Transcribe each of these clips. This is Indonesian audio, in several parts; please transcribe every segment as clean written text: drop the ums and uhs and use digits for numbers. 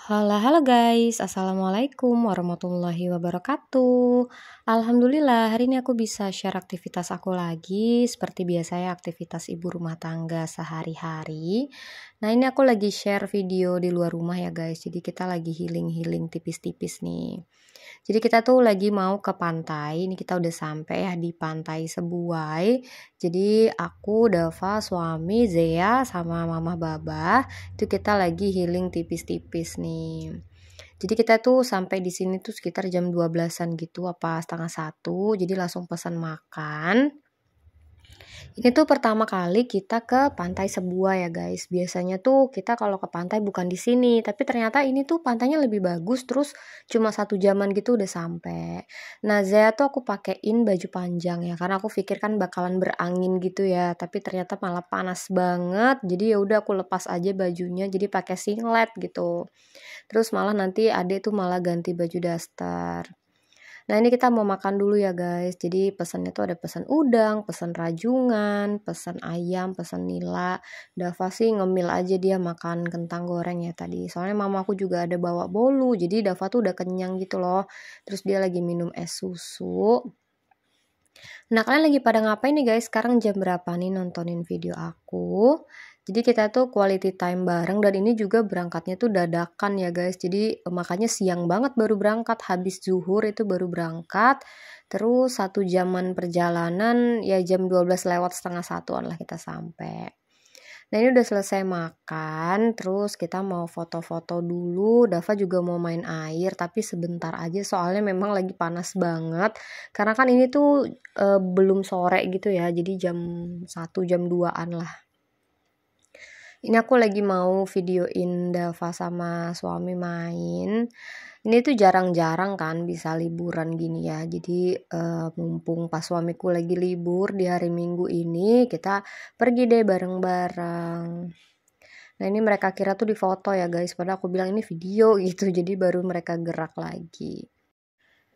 Halo, halo guys, Assalamualaikum warahmatullahi wabarakatuh. Alhamdulillah, hari ini aku bisa share aktivitas aku lagi. Seperti biasanya aktivitas ibu rumah tangga sehari-hari. Nah, ini aku lagi share video di luar rumah ya guys. Jadi kita lagi healing-healing tipis-tipis nih. Jadi kita tuh lagi mau ke pantai. Ini kita udah sampai ya di Pantai Sebuai. Jadi aku, Dava, suami, Zea, sama Mama Baba itu kita lagi healing tipis-tipis nih. Jadi kita tuh sampai di sini tuh sekitar jam 12-an gitu apa setengah satu. Jadi langsung pesan makan. Ini tuh pertama kali kita ke Pantai Sebuah ya guys. Biasanya tuh kita kalau ke pantai bukan di sini, tapi ternyata ini tuh pantainya lebih bagus. Terus cuma 1 jaman gitu udah sampai. Nah, Zaya tuh aku pakein baju panjang ya, karena aku pikir kan bakalan berangin gitu ya. Tapi ternyata malah panas banget. Jadi ya udah aku lepas aja bajunya, jadi pakai singlet gitu. Terus malah nanti adek tuh malah ganti baju daster. Nah, ini kita mau makan dulu ya guys. Jadi pesannya tuh ada pesan udang, pesan rajungan, pesan ayam, pesan nila. Dava sih ngemil aja dia makan kentang goreng ya tadi. Soalnya mamaku juga ada bawa bolu. Jadi Dava tuh udah kenyang gitu loh. Terus dia lagi minum es susu. Nah, kalian lagi pada ngapain nih guys? Sekarang jam berapa nih nontonin video aku? Jadi kita tuh quality time bareng dan ini juga berangkatnya tuh dadakan ya guys. Jadi makanya siang banget baru berangkat, habis zuhur itu baru berangkat. Terus 1 jaman perjalanan ya jam 12 lewat setengah satuan lah kita sampai. Nah, ini udah selesai makan, terus kita mau foto-foto dulu. Dava juga mau main air, tapi sebentar aja soalnya memang lagi panas banget. Karena kan ini tuh belum sore gitu ya, jadi jam 1 jam 2-an lah. Ini aku lagi mau videoin Dava sama suami main. Ini tuh jarang-jarang kan bisa liburan gini ya. Jadi mumpung pas suamiku lagi libur di hari Minggu ini, kita pergi deh bareng-bareng. Nah, ini mereka kira tuh di foto ya guys, padahal aku bilang ini video gitu. Jadi baru mereka gerak lagi.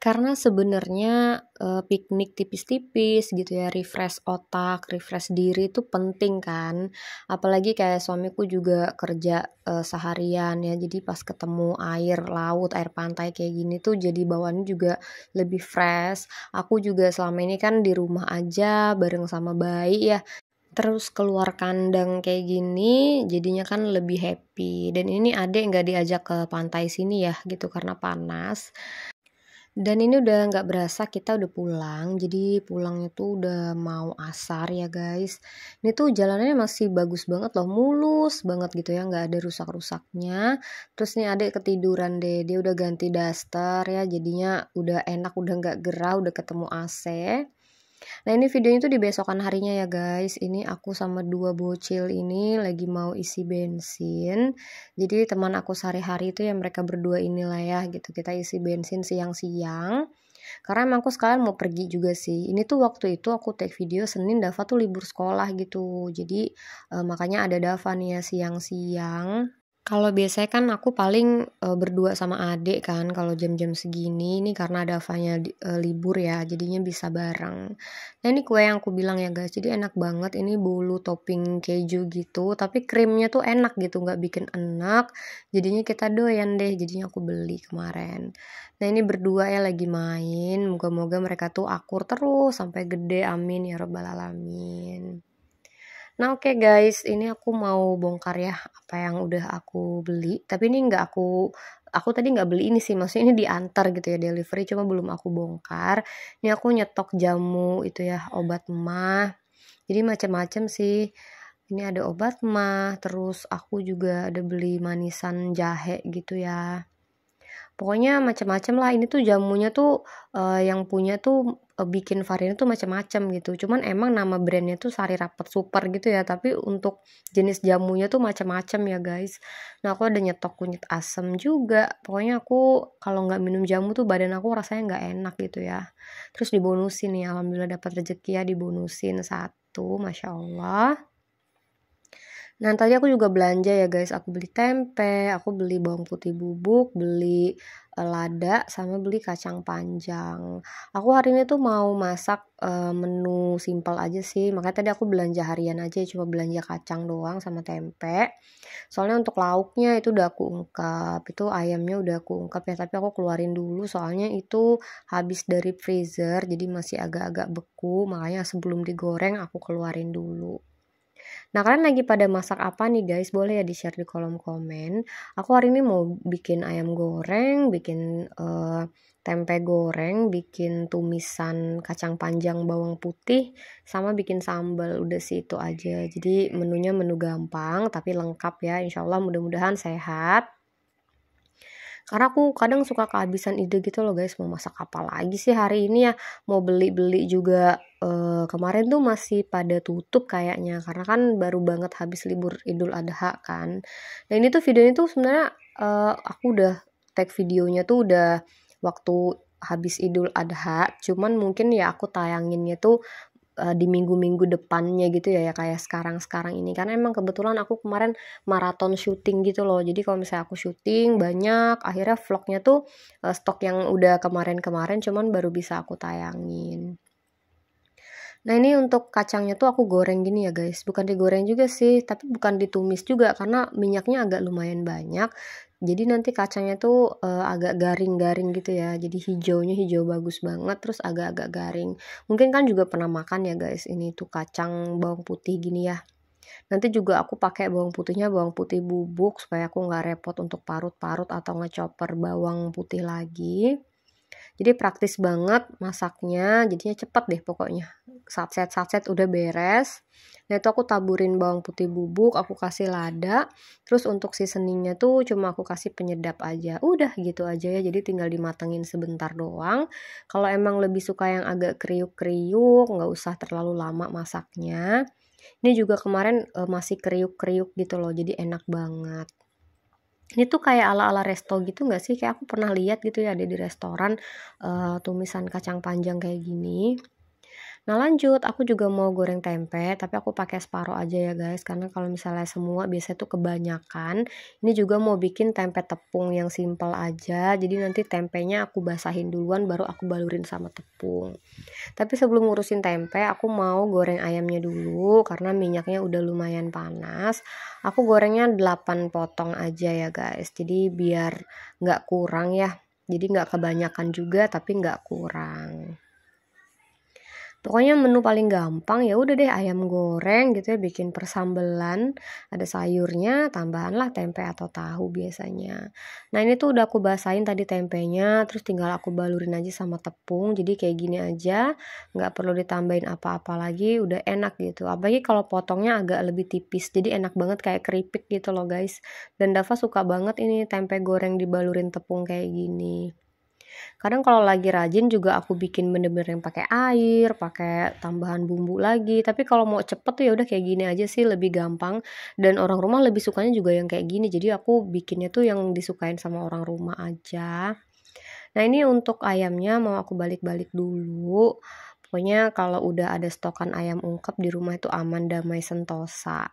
Karena sebenarnya piknik tipis-tipis gitu ya, refresh otak, refresh diri itu penting kan. Apalagi kayak suamiku juga kerja seharian ya, jadi pas ketemu air laut, air pantai kayak gini tuh jadi bawaannya juga lebih fresh. Aku juga selama ini kan di rumah aja bareng sama bayi ya. Terus keluar kandang kayak gini jadinya kan lebih happy. Dan ini adek nggak diajak ke pantai sini ya gitu karena panas. Dan ini udah nggak berasa kita udah pulang, jadi pulangnya tuh udah mau asar ya guys. Ini tuh jalanannya masih bagus banget loh, mulus banget gitu ya, nggak ada rusak-rusaknya. Terus nih adek ketiduran deh, dia udah ganti daster ya, jadinya udah enak, udah nggak gerah, udah ketemu AC. Nah, ini videonya tuh di besokan harinya ya guys. Ini aku sama 2 bocil ini lagi mau isi bensin. Jadi teman aku sehari-hari itu ya mereka berdua inilah ya gitu. Kita isi bensin siang-siang. Karena emang aku sekarang mau pergi juga sih. Ini tuh waktu itu aku take video Senin, Dava tuh libur sekolah gitu. Jadi makanya ada Dava nih ya siang-siang. Kalau biasanya kan aku paling berdua sama adik kan kalau jam-jam segini, ini karena Davanya libur ya jadinya bisa bareng. Nah, ini kue yang aku bilang ya guys, jadi enak banget, ini bolu topping keju gitu, tapi krimnya tuh enak gitu, nggak bikin enak, jadinya kita doyan deh, jadinya aku beli kemarin. Nah, ini berdua ya lagi main, moga-moga mereka tuh akur terus sampai gede, amin ya robbal alamin. Nah, oke guys, ini aku mau bongkar ya apa yang udah aku beli. Tapi ini nggak aku tadi nggak beli ini sih, maksudnya ini diantar gitu ya delivery, cuma belum aku bongkar. Ini aku nyetok jamu itu ya, obat mah. Jadi macam-macam sih. Ini ada obat mah, terus aku juga ada beli manisan jahe gitu ya. Pokoknya macam-macam lah, ini tuh jamunya tuh yang punya tuh bikin varian tuh macam-macam gitu. Cuman emang nama brandnya tuh Sari Rapet Super gitu ya, tapi untuk jenis jamunya tuh macam-macam ya guys. Nah, aku ada nyetok kunyit asam juga. Pokoknya aku kalau nggak minum jamu tuh badan aku rasanya nggak enak gitu ya. Terus dibonusin nih, alhamdulillah dapat rezeki ya dibonusin 1, masya Allah. Nah, tadi aku juga belanja ya guys, aku beli tempe, aku beli bawang putih bubuk, beli lada sama beli kacang panjang. Aku hari ini tuh mau masak, menu simpel aja sih, makanya tadi aku belanja harian aja, cuma belanja kacang doang sama tempe. Soalnya untuk lauknya itu udah aku ungkap, itu ayamnya udah aku ungkap ya, tapi aku keluarin dulu soalnya itu habis dari freezer, jadi masih agak-agak beku, makanya sebelum digoreng aku keluarin dulu. Nah, kalian lagi pada masak apa nih guys? Boleh ya di-share di kolom komen. Aku hari ini mau bikin ayam goreng, bikin tempe goreng, bikin tumisan kacang panjang bawang putih, sama bikin sambal. Udah sih itu aja. Jadi menunya menu gampang tapi lengkap ya. Insya Allah mudah-mudahan sehat. Karena aku kadang suka kehabisan ide gitu loh guys, mau masak apa lagi sih hari ini ya, mau beli-beli juga, kemarin tuh masih pada tutup kayaknya, karena kan baru banget habis libur Idul Adha kan. Nah ini tuh videonya tuh sebenarnya, aku udah tag videonya tuh udah waktu habis Idul Adha, cuman mungkin ya aku tayanginnya tuh di minggu-minggu depannya gitu ya, ya kayak sekarang-sekarang ini. Karena emang kebetulan aku kemarin maraton syuting gitu loh. Jadi kalau misalnya aku syuting banyak, akhirnya vlognya tuh, stok yang udah kemarin-kemarin cuman baru bisa aku tayangin. Nah ini untuk kacangnya tuh aku goreng gini ya guys, bukan digoreng juga sih, tapi bukan ditumis juga karena minyaknya agak lumayan banyak. Jadi nanti kacangnya tuh, agak garing-garing gitu ya, jadi hijaunya hijau bagus banget, terus agak-agak garing. Mungkin kan juga pernah makan ya guys, ini tuh kacang bawang putih gini ya. Nanti juga aku pakai bawang putihnya bawang putih bubuk supaya aku nggak repot untuk parut-parut atau ngechopper bawang putih lagi. Jadi praktis banget masaknya, jadinya cepet deh pokoknya. Satset-satset udah beres. Nah itu aku taburin bawang putih bubuk, aku kasih lada. Terus untuk seasoningnya tuh cuma aku kasih penyedap aja. Udah gitu aja ya, jadi tinggal dimatengin sebentar doang. Kalau emang lebih suka yang agak kriuk-kriuk, nggak usah terlalu lama masaknya. Ini juga kemarin masih kriuk-kriuk gitu loh, jadi enak banget. Ini tuh kayak ala-ala resto gitu nggak sih? Kayak aku pernah lihat gitu ya ada di restoran, tumisan kacang panjang kayak gini. Nah lanjut, aku juga mau goreng tempe, tapi aku pakai separuh aja ya guys, karena kalau misalnya semua biasanya tuh kebanyakan. Ini juga mau bikin tempe tepung yang simpel aja, jadi nanti tempenya aku basahin duluan, baru aku balurin sama tepung. Tapi sebelum ngurusin tempe, aku mau goreng ayamnya dulu, karena minyaknya udah lumayan panas. Aku gorengnya 8 potong aja ya guys, jadi biar nggak kurang ya. Jadi nggak kebanyakan juga, tapi nggak kurang. Pokoknya menu paling gampang ya udah deh ayam goreng gitu ya, bikin persambelan, ada sayurnya, tambahanlah tempe atau tahu biasanya. Nah ini tuh udah aku basahin tadi tempenya, terus tinggal aku balurin aja sama tepung, jadi kayak gini aja, nggak perlu ditambahin apa-apa lagi, udah enak gitu. Apalagi kalau potongnya agak lebih tipis, jadi enak banget kayak keripik gitu loh guys. Dan Dava suka banget ini tempe goreng dibalurin tepung kayak gini. Kadang kalau lagi rajin juga aku bikin bener-bener yang pakai air, pakai tambahan bumbu lagi. Tapi kalau mau cepet tuh ya udah kayak gini aja sih lebih gampang dan orang rumah lebih sukanya juga yang kayak gini. Jadi aku bikinnya tuh yang disukain sama orang rumah aja. Nah, ini untuk ayamnya mau aku balik-balik dulu. Pokoknya kalau udah ada stokan ayam ungkep di rumah itu aman, damai, sentosa.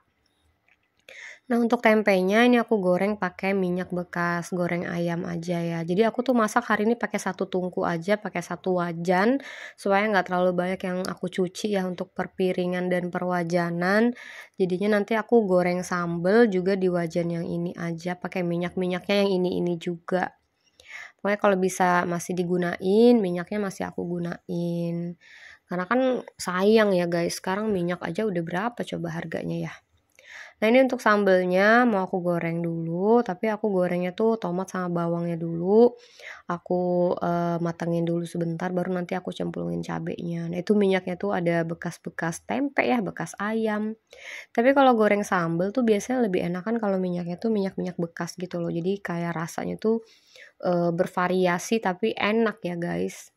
Nah, untuk tempenya ini aku goreng pakai minyak bekas goreng ayam aja ya. Jadi aku tuh masak hari ini pakai satu tungku aja, pakai satu wajan supaya nggak terlalu banyak yang aku cuci ya untuk perpiringan dan perwajanan. Jadinya nanti aku goreng sambel juga di wajan yang ini aja, pakai minyak-minyaknya yang ini juga. Pokoknya kalau bisa masih digunain, minyaknya masih aku gunain. Karena kan sayang ya guys, sekarang minyak aja udah berapa coba harganya ya. Nah ini untuk sambelnya mau aku goreng dulu, tapi aku gorengnya tuh tomat sama bawangnya dulu. Aku matengin dulu sebentar, baru nanti aku cemplungin cabenya. Nah itu minyaknya tuh ada bekas-bekas tempe ya, bekas ayam. Tapi kalau goreng sambel tuh biasanya lebih enakan kalau minyaknya tuh minyak-minyak bekas gitu loh. Jadi kayak rasanya tuh bervariasi tapi enak ya guys.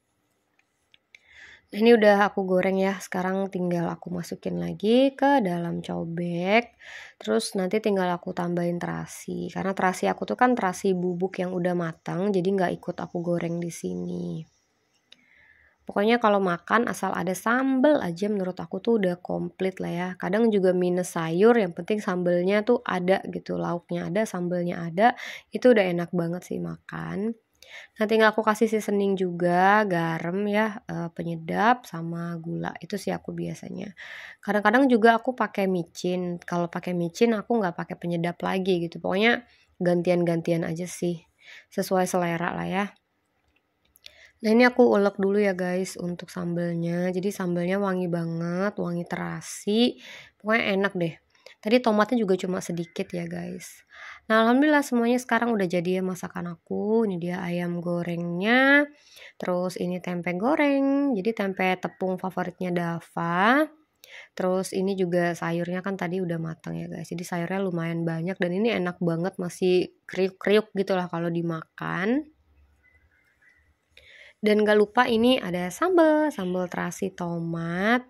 Nah, ini udah aku goreng ya, sekarang tinggal aku masukin lagi ke dalam cobek, terus nanti tinggal aku tambahin terasi, karena terasi aku tuh kan terasi bubuk yang udah matang, jadi nggak ikut aku goreng di sini. Pokoknya kalau makan asal ada sambel aja menurut aku tuh udah komplit lah ya. Kadang juga minus sayur, yang penting sambelnya tuh ada gitu, lauknya ada, sambelnya ada, itu udah enak banget sih makan. Nah, tinggal aku kasih seasoning juga, garam ya, penyedap sama gula, itu sih aku biasanya. Kadang-kadang juga aku pakai micin, kalau pakai micin aku nggak pakai penyedap lagi gitu, pokoknya gantian-gantian aja sih, sesuai selera lah ya. Nah, ini aku ulek dulu ya guys untuk sambelnya, jadi sambelnya wangi banget, wangi terasi, pokoknya enak deh. Tadi tomatnya juga cuma sedikit ya guys. Nah, alhamdulillah semuanya sekarang udah jadi ya masakan aku. Ini dia ayam gorengnya, terus ini tempe goreng, jadi tempe tepung favoritnya Dava. Terus ini juga sayurnya kan tadi udah matang ya guys, jadi sayurnya lumayan banyak dan ini enak banget, masih kriuk-kriuk gitu lah kalau dimakan. Dan gak lupa ini ada sambal terasi tomat.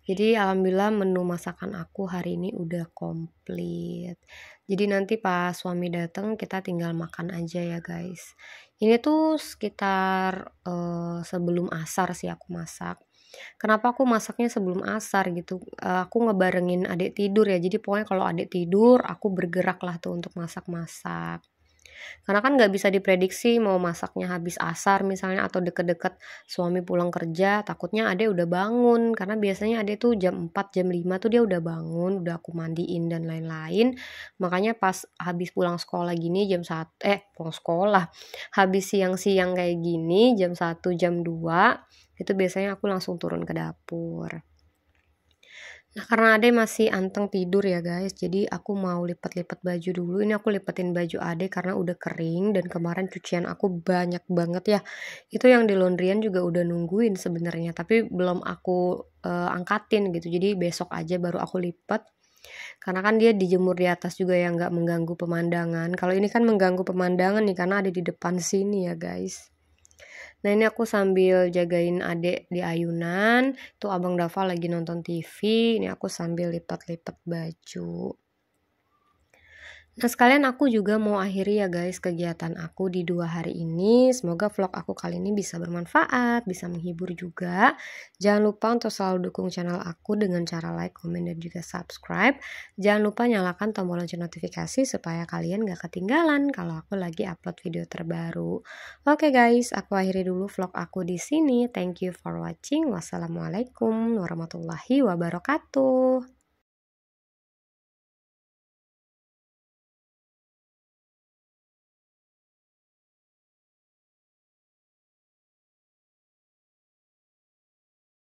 Jadi alhamdulillah menu masakan aku hari ini udah komplit. Jadi nanti pas suami datang kita tinggal makan aja ya guys. Ini tuh sekitar sebelum asar sih aku masak. Kenapa aku masaknya sebelum asar gitu? Aku ngebarengin adik tidur ya. Jadi pokoknya kalau adik tidur aku bergerak lah tuh untuk masak-masak. Karena kan nggak bisa diprediksi mau masaknya habis asar misalnya atau deket-deket suami pulang kerja, takutnya Ade udah bangun, karena biasanya Ade tuh jam 4 jam 5 tuh dia udah bangun, udah aku mandiin dan lain-lain. Makanya pas habis pulang sekolah gini pulang sekolah, habis siang-siang kayak gini jam 1 jam 2 itu biasanya aku langsung turun ke dapur. Nah, karena Ade masih anteng tidur ya guys, jadi aku mau lipat-lipat baju dulu. Ini aku lipetin baju Ade karena udah kering dan kemarin cucian aku banyak banget ya. Itu yang di laundryan juga udah nungguin sebenarnya, tapi belum aku angkatin gitu. Jadi besok aja baru aku lipat. Karena kan dia dijemur di atas juga ya nggak mengganggu pemandangan. Kalau ini kan mengganggu pemandangan nih karena ada di depan sini ya guys. Nah, ini aku sambil jagain adek di ayunan, tuh Abang Dava lagi nonton TV, ini aku sambil lipat-lipat baju. Nah, sekalian aku juga mau akhiri ya guys kegiatan aku di 2 hari ini. Semoga vlog aku kali ini bisa bermanfaat, bisa menghibur juga. Jangan lupa untuk selalu dukung channel aku dengan cara like, komen, dan juga subscribe. Jangan lupa nyalakan tombol lonceng notifikasi supaya kalian gak ketinggalan kalau aku lagi upload video terbaru. Oke guys, aku akhiri dulu vlog aku di sini. Thank you for watching. Wassalamualaikum warahmatullahi wabarakatuh.